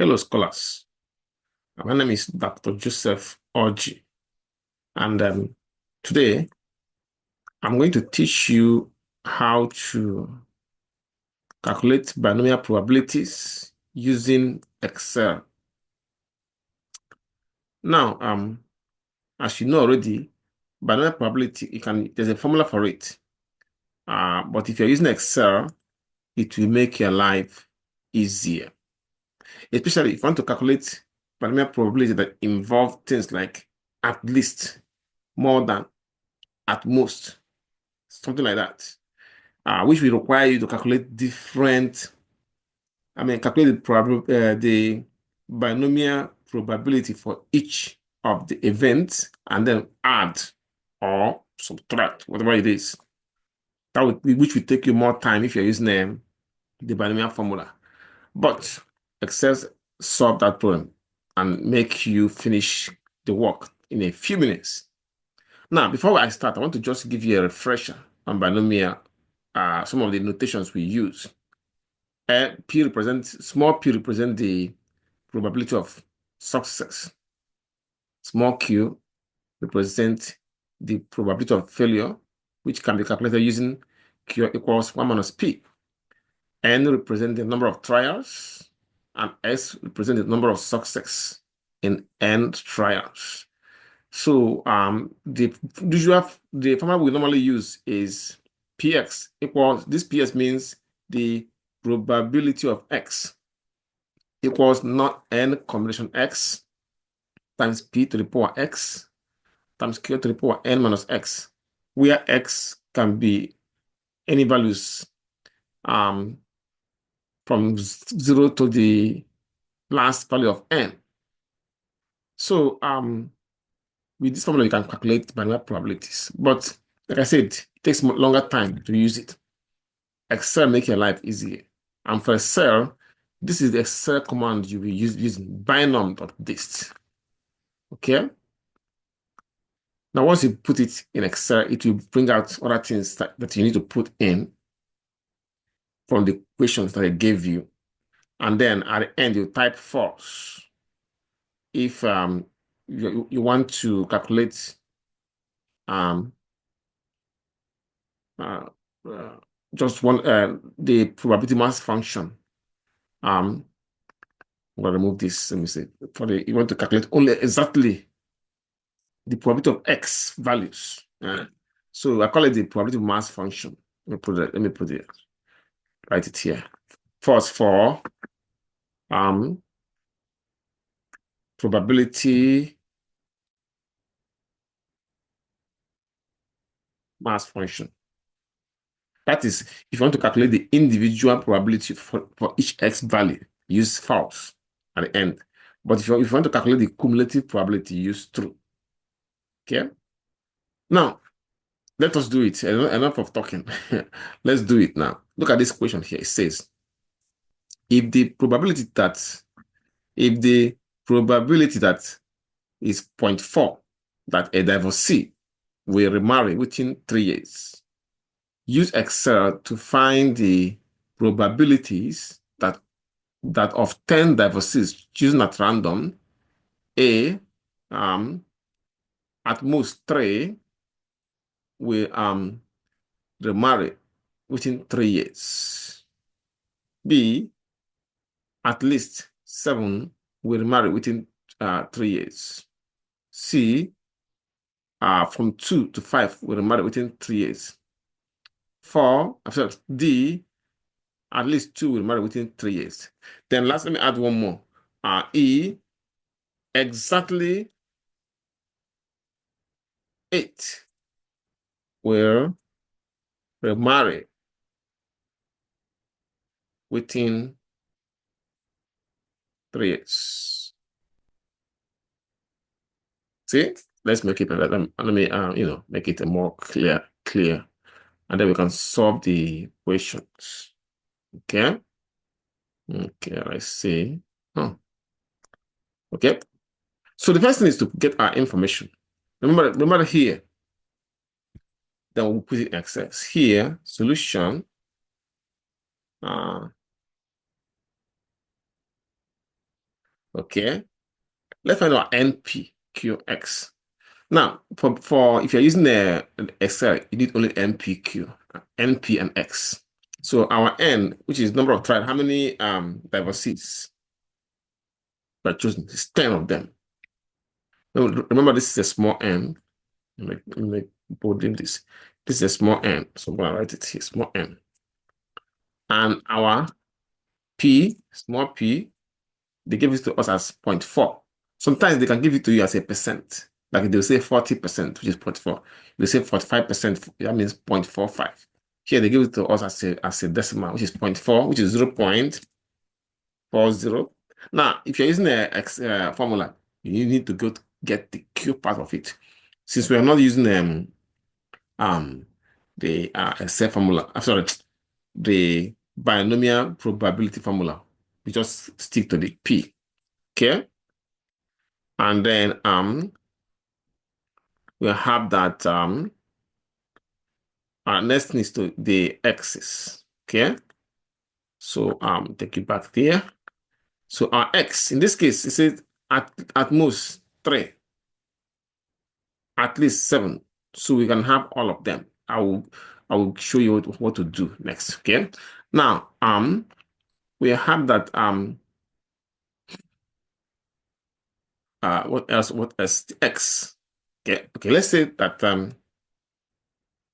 Hello, scholars. My name is Dr. Joseph Orji, and today I'm going to teach you how to calculate binomial probabilities using Excel. Now, as you know already, binomial probability, there's a formula for it. But if you're using Excel, it will make your life easier. Especially if you want to calculate binomial probability that involve things like at least, more than, at most, something like that, which will require you to calculate calculate the binomial probability for each of the events and then add or subtract, whatever it is. Which will take you more time if you're using the binomial formula. But Excel solve that problem and make you finish the work in a few minutes. Now, before I start, I want to just give you a refresher on binomial, some of the notations we use. Small p represent the probability of success. Small q represent the probability of failure, which can be calculated using q equals 1 minus p. N represent the number of trials, and S represent the number of success in n trials. So the formula we normally use is px equals, this ps means the probability of x equals not n combination x times p to the power x times q to the power n minus x, where x can be any values from 0 to the last value of n. So with this formula, you can calculate binomial probabilities. But like I said, it takes longer time to use it. Excel make your life easier. And for Excel, this is the Excel command you will use using binom.dist. Okay? Now, once you put it in Excel, it will bring out other things that you need to put in from the questions that I gave you. And then at the end, you type false. If you want to calculate um, uh, just one the probability mass function. I'm going to remove this. Let me see. You want to calculate only exactly the probability of x values. So I call it the probability mass function. Let me put it. Write it here. First for probability mass function. That is, if you want to calculate the individual probability for each x value, use false at the end. But if you want to calculate the cumulative probability, use true. Okay? Now, let us do it. Enough of talking. Let's do it now. Look at this question here. It says, if the probability that is 0.4 that a divorcee will remarry within 3 years, use Excel to find the probabilities that of 10 divorcees chosen at random, A, at most 3 will remarry within 3 years. B, at least 7 will remarry within 3 years. C, from 2 to 5 will remarry within 3 years. 4, D, at least 2 will marry within 3 years. Then last, let me add one more. E, exactly 8 will remarry within 3 years. See, let's make it. Let me make it a more clear, and then we can solve the questions. Okay. Okay. Let's see. Okay. So the first thing is to get our information. Remember here. Then we'll put it in Excel. Here, solution. Okay. Let's find out NPQX. Now, for if you're using Excel, you need only NPQ, NP and X. So our N, which is number of trials, how many divorcees we're choosing? It's 10 of them. Now, remember, this is a small n. Let me bolding this. This is a small n. So I'm gonna write it here, small n. And our P, small p, they give it to us as 0.4. Sometimes they can give it to you as a percent. Like they'll say 40%, which is 0.4. They say 45%, that means 0.45. Here they give it to us as a decimal, which is 0.4, which is 0.40. Now, if you're using a formula, you need to go to get the Q part of it. Since we are not using um the Excel formula, I'm sorry, the binomial probability formula, we just stick to the P. Okay. And then we have that our next thing is to the x's. Okay. So take it back there. So our x in this case is it at most 3, at least 7. So we can have all of them. I will show you what to do next. Okay. Now we have that what else? What else? X. Okay. Okay. Let's say that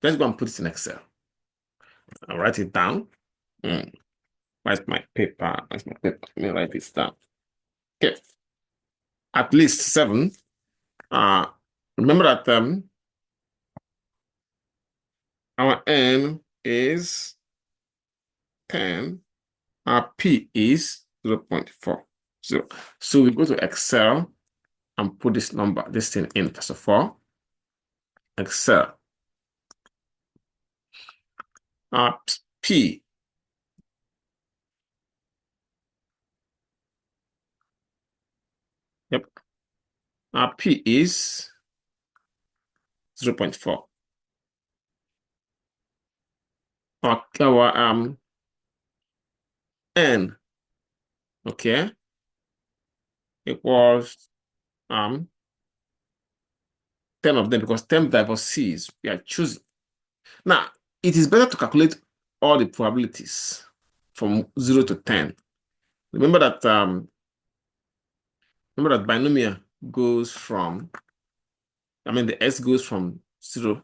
let's go and put it in Excel. I'll write it down. Mm. Where's my paper? Where's my paper? Let me write this down. Okay. At least 7. Uh, remember that our N is 10. Our P is 0.40. So we go to Excel and put this thing in first of all. Excel. P. Yep. Our P is 0.4. Our N, okay, equals 10 of them because 10 divorcees we are choosing. Now, it is better to calculate all the probabilities from 0 to 10. Remember that binomial goes from, the S goes from 0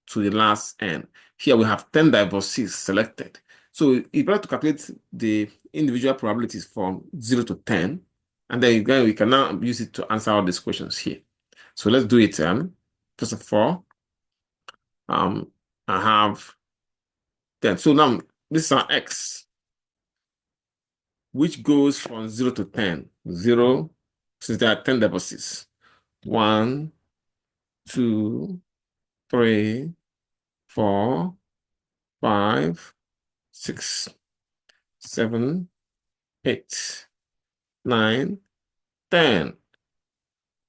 to the last n. Here we have 10 divorcees selected. So it's better to calculate the individual probabilities from 0 to 10, and then we can now use it to answer all these questions here. So let's do it. First of all, I have 10. So now this is our x, which goes from 0 to 10. 0, since there are 10 divorcees. 1, 2, 3, 4, 5, 6, 7, 8, 9, 10.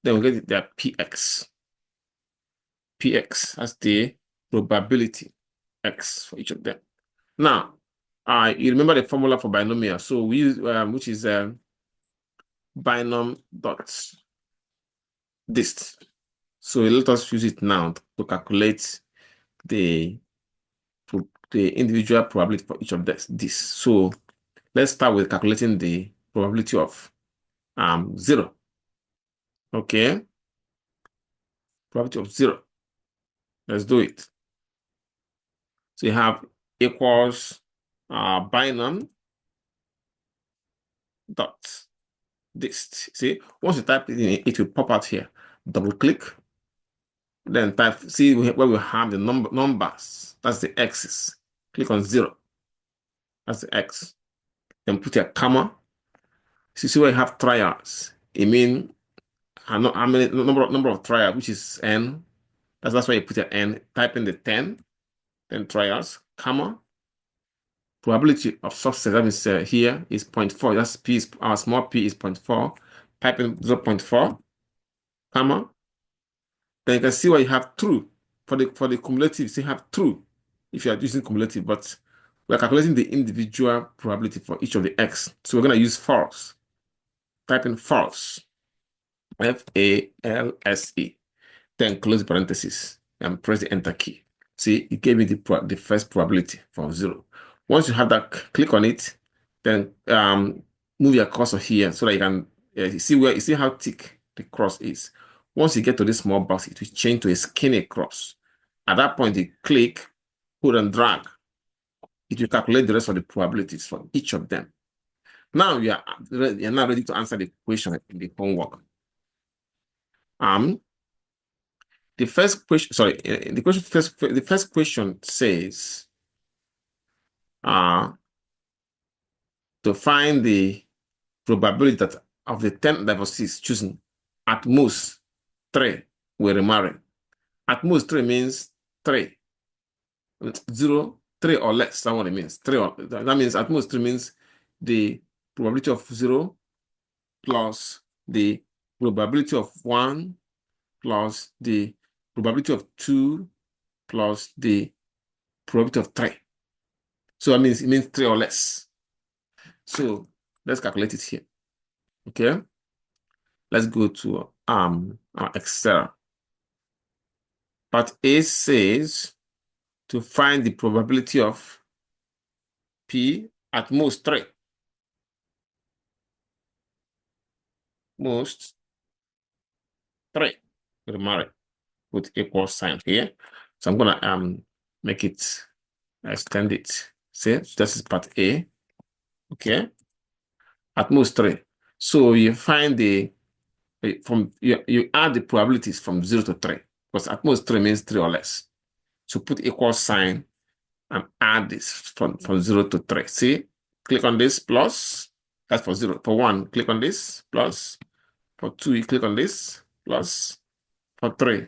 Then we get their px. Px as the probability x for each of them. Now, you remember the formula for binomial. So we use which is binom dot dist. So let us use it now to calculate the individual probability for each of this. So let's start with calculating the probability of 0. Okay, probability of 0. Let's do it. So you have equals binom dot dist. See, once you type it in, it will pop out here. Double click, then type. See where we have the numbers. That's the x's. Click on 0. That's the x. Then put a comma. See where you have trials. It means how many number of trials, which is n. That's why you put an n. Type in the 10. Then trials, comma. Probability of success, that means here is 0.4. That's p is our small p is 0.4. Type in 0.4, comma. Then you can see where you have true. For the cumulative, you have true if you are using cumulative, but we're calculating the individual probability for each of the x. So we're going to use false. type in false, F-A-L-S-E, then close the parenthesis and press the enter key. See, it gave me the first probability for 0. Once you have that, click on it, then move your cursor here so that you can you see how thick the cross is. Once you get to this small box, it will change to a skinny cross. At that point, you click, hold and drag. It will calculate the rest of the probabilities for each of them. Now you're now ready to answer the question in the homework. The first question, sorry, the first question says to find the probability that of the 10 divorcees chosen, at most 3 will remarry. At most 3 means 3. 0, 3 or less, that's what it means. That means at most 3 means the probability of 0 plus the probability of 1 plus the probability of 2 plus the probability of 3. So that means it means 3 or less. So let's calculate it here. Okay. Let's go to our Excel. Part A says to find the probability of P at most 3. Most 3 will marry with equal sign here. So I'm gonna make it extend it. See, this is part A. Okay. At most 3. So you find the you add the probabilities from 0 to 3, because at most 3 means 3 or less. So put equal sign and add this from 0 to 3. See, click on this plus, that's for 0. For 1, click on this plus. For 2, you click on this plus. For 3,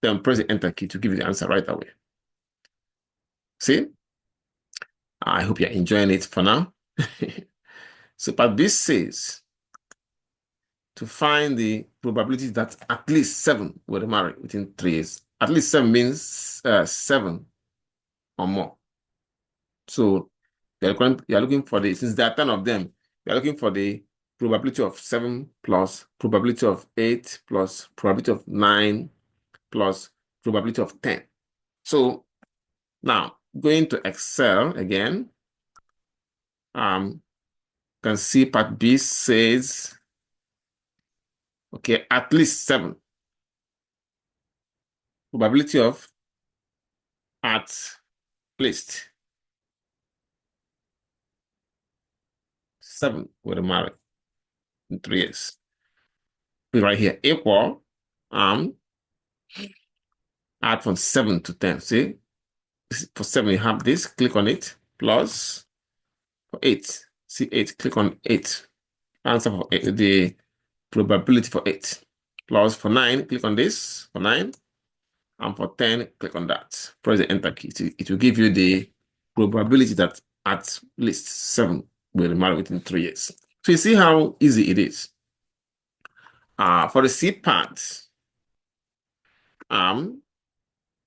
then press the enter key to give you the answer right away. See, I hope you're enjoying it for now. So part B says to find the probability that at least 7 will marry within 3 years. At least 7 means 7 or more. So you're looking for since there are 10 of them, you're looking for the probability of 7 plus probability of 8 plus probability of 9 plus probability of 10. So now going to Excel again, you can see part B says, okay, at least 7. Probability of at least 7 will marry in 3 years. Right here, equal, add from 7 to 10. See, for 7, you have this, click on it, plus for 8. See 8, click on 8. Answer for 8, the probability for 8. Plus for 9, click on this for 9. And for 10, click on that. Press the enter key. It will give you the probability that at least 7 will marry within 3 years. So you see how easy it is. For the C part,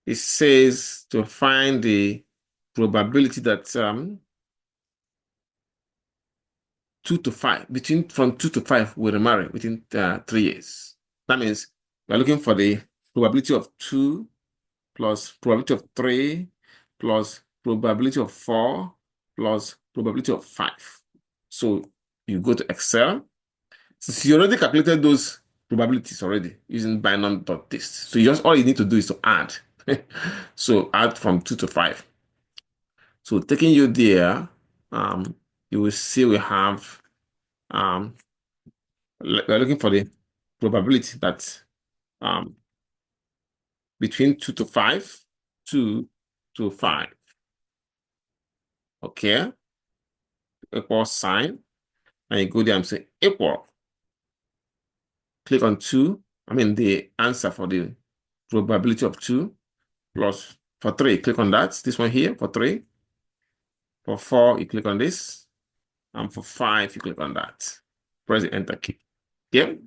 it says to find the probability that 2 to 5, from 2 to 5 will marry within 3 years. That means we're looking for the probability of 2 plus probability of 3 plus probability of 4 plus probability of 5. So you go to Excel. Since you already calculated those probabilities already using binomial.txt. So all you need to do is to add. So add from 2 to 5. So taking you there, you will see we have we're looking for the probability that between 2 to 5, 2 to 5. Okay, equal sign, and you go there and say equal. Click on 2, the answer for the probability of 2 plus for 3, click on that, this one here for 3. For 4, you click on this, and for 5, you click on that. Press the enter key. Okay,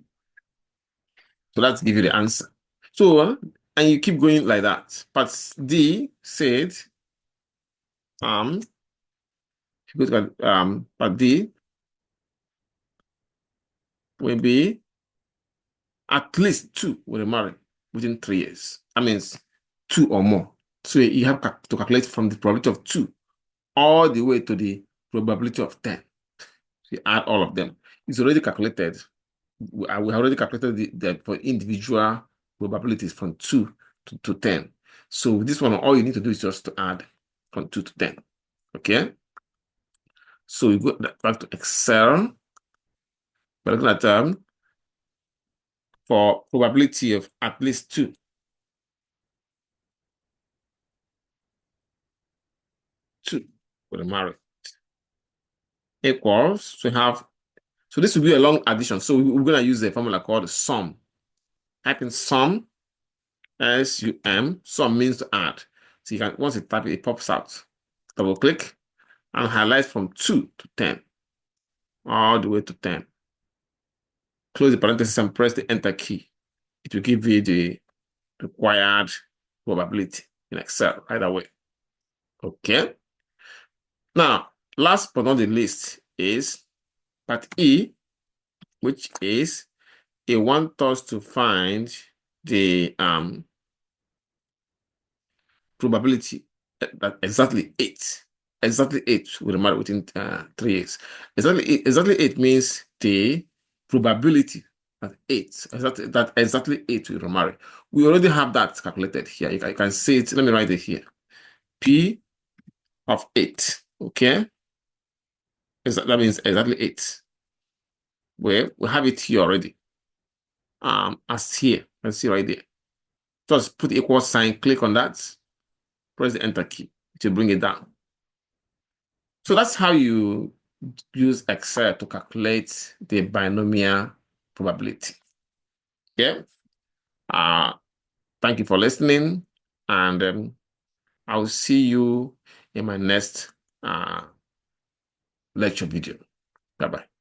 so that's give you the answer. So, and you keep going like that. Part D said, if you go to part D, will be at least 2 will marry within 3 years. That means 2 or more. So you have to calculate from the probability of 2 all the way to the probability of 10. So you add all of them. It's already calculated. We have already calculated the for individual probabilities from 2 to 10. So this one, all you need to do is just to add from 2 to 10. Okay? So we go back to Excel. We're looking at for probability of at least 2. 2 will marry equals, so we have, so this will be a long addition. So we're going to use a formula called sum. Type in sum, S-U-M, sum means to add. So you can, once you type it, it pops out. Double click and highlight from 2 to 10, all the way to 10. Close the parenthesis and press the enter key. It will give you the required probability in Excel either way. Okay. Now, last but not the least is part E, which is it wants us to find the probability that exactly 8. Exactly 8 will marry within 3 years. Exactly 8 means the probability that 8, exactly 8 will marry. We already have that calculated here. You can see it. Let me write it here. P of 8. Okay. That means exactly 8. Well, we have it here already. As here. Let's see right there. Just put the equal sign, click on that, press the enter key to bring it down. So that's how you use Excel to calculate the binomial probability. Okay. Thank you for listening, and I'll see you in my next lecture video. Bye-bye.